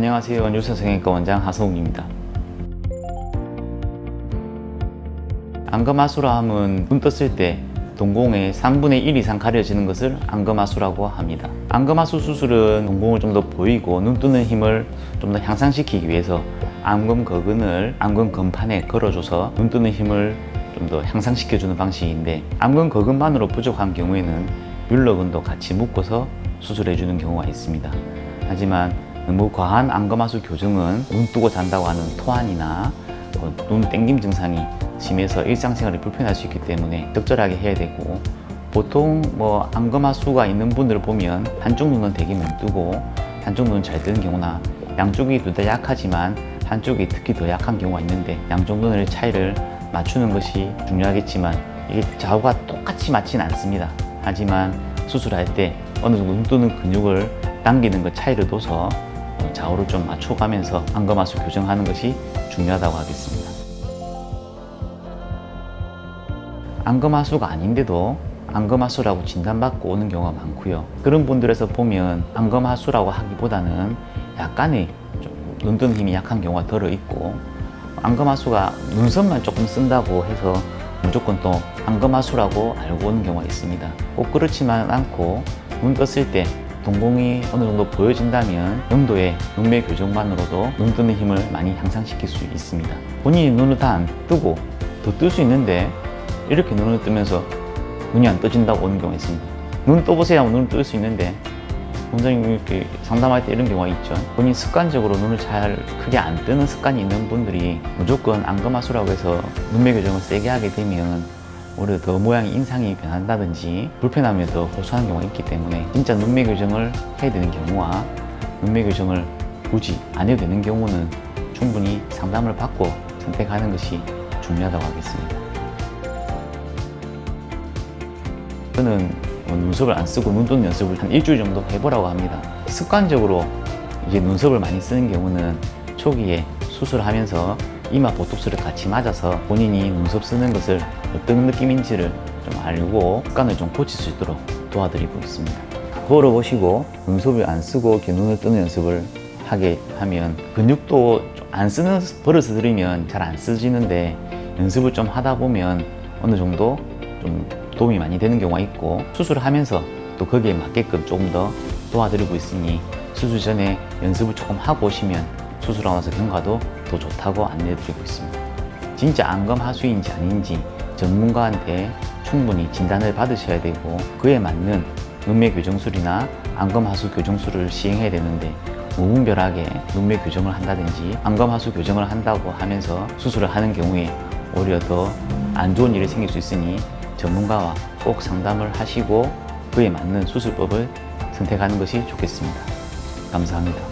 안녕하세요. 뉴스성형외과 원장 하성욱입니다. 안검하수라 함은 눈 떴을 때 동공의 3분의 1 이상 가려지는 것을 안검하수라고 합니다. 안검하수 수술은 동공을 좀 더 보이고 눈 뜨는 힘을 좀 더 향상시키기 위해서 안검거근을 안검건판에 걸어줘서 눈 뜨는 힘을 좀 더 향상시켜주는 방식인데, 안검거근만으로 부족한 경우에는 뮬러근도 같이 묶어서 수술해주는 경우가 있습니다. 하지만 너무 과한 안검하수 교정은 눈 뜨고 잔다고 하는 토한이나 눈 땡김 증상이 심해서 일상생활이 불편할 수 있기 때문에 적절하게 해야 되고, 보통 안검하수가 있는 분들을 보면 한쪽 눈은 되게 못 뜨고 한쪽 눈은 잘 뜨는 경우나, 양쪽이 둘 다 약하지만 한쪽이 특히 더 약한 경우가 있는데, 양쪽 눈의 차이를 맞추는 것이 중요하겠지만 이게 좌우가 똑같이 맞지는 않습니다. 하지만 수술할 때 어느 정도 눈 뜨는 근육을 당기는 것 차이를 둬서 좌우를 좀 맞춰가면서 안검하수 교정하는 것이 중요하다고 하겠습니다. 안검하수가 아닌데도 안검하수라고 진단받고 오는 경우가 많고요. 그런 분들에서 보면 안검하수라고 하기보다는 약간의 눈 뜨는 힘이 약한 경우가 덜어 있고, 안검하수가 눈썹만 조금 쓴다고 해서 무조건 또 안검하수라고 알고 오는 경우가 있습니다. 꼭 그렇지만 않고, 눈 떴을 때 동공이 어느 정도 보여진다면 영도의 눈매 교정만으로도 눈 뜨는 힘을 많이 향상시킬 수 있습니다. 본인이 눈을 다 안 뜨고 더 뜰 수 있는데 이렇게 눈을 뜨면서 눈이 안 떠진다고 오는 경우가 있습니다. 눈 떠보세요 하면 눈을 뜰 수 있는데, 원장님이 이렇게 상담할 때 이런 경우가 있죠. 본인 습관적으로 눈을 잘 크게 안 뜨는 습관이 있는 분들이 무조건 안검하수라고 해서 눈매 교정을 세게 하게 되면 오히려 더 모양이 인상이 변한다든지 불편함이 더 호소하는 경우가 있기 때문에, 진짜 눈매 교정을 해야 되는 경우와 눈매 교정을 굳이 안 해도 되는 경우는 충분히 상담을 받고 선택하는 것이 중요하다고 하겠습니다. 저는 눈썹을 안 쓰고 눈 뜨는 연습을 한 일주일 정도 해보라고 합니다. 습관적으로 이제 눈썹을 많이 쓰는 경우는 초기에 수술하면서 이마 보톡스를 같이 맞아서 본인이 눈썹 쓰는 것을 어떤 느낌인지를 좀 알고 습관을 좀 고칠 수 있도록 도와드리고 있습니다. 걸어보시고 눈썹을 안 쓰고 이렇게 눈을 뜨는 연습을 하게 하면 근육도 안 쓰는 버릇을 들이면 잘 안 쓰지는데, 연습을 좀 하다 보면 어느 정도 좀 도움이 많이 되는 경우가 있고, 수술을 하면서 또 거기에 맞게끔 조금 더 도와드리고 있으니 수술 전에 연습을 조금 하고 오시면 수술하고 나서 경과도 더 좋다고 안내해드리고 있습니다. 진짜 안검하수인지 아닌지 전문가한테 충분히 진단을 받으셔야 되고, 그에 맞는 눈매 교정술이나 안검하수 교정술을 시행해야 되는데, 무분별하게 눈매 교정을 한다든지 안검하수 교정을 한다고 하면서 수술을 하는 경우에 오히려 더 안 좋은 일이 생길 수 있으니 전문가와 꼭 상담을 하시고 그에 맞는 수술법을 선택하는 것이 좋겠습니다. 감사합니다.